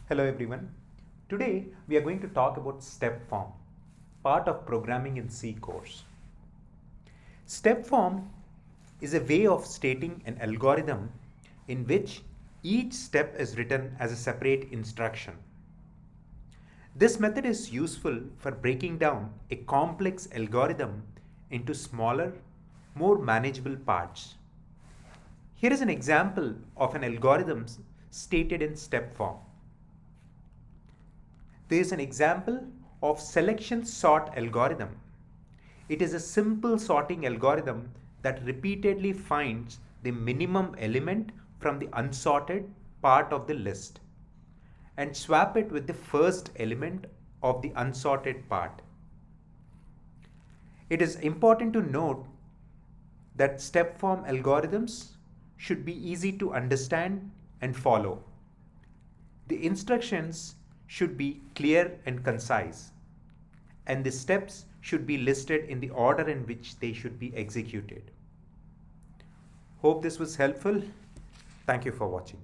Hello everyone. Today we are going to talk about step form, part of programming in C course. Step form is a way of stating an algorithm in which each step is written as a separate instruction. This method is useful for breaking down a complex algorithm into smaller, more manageable parts. Here is an example of an algorithm stated in step form. There is an example of selection sort algorithm. It is a simple sorting algorithm that repeatedly finds the minimum element from the unsorted part of the list and swap it with the first element of the unsorted part. It is important to note that step form algorithms should be easy to understand and follow. The instructions should be clear and concise, and the steps should be listed in the order in which they should be executed. Hope this was helpful. Thank you for watching.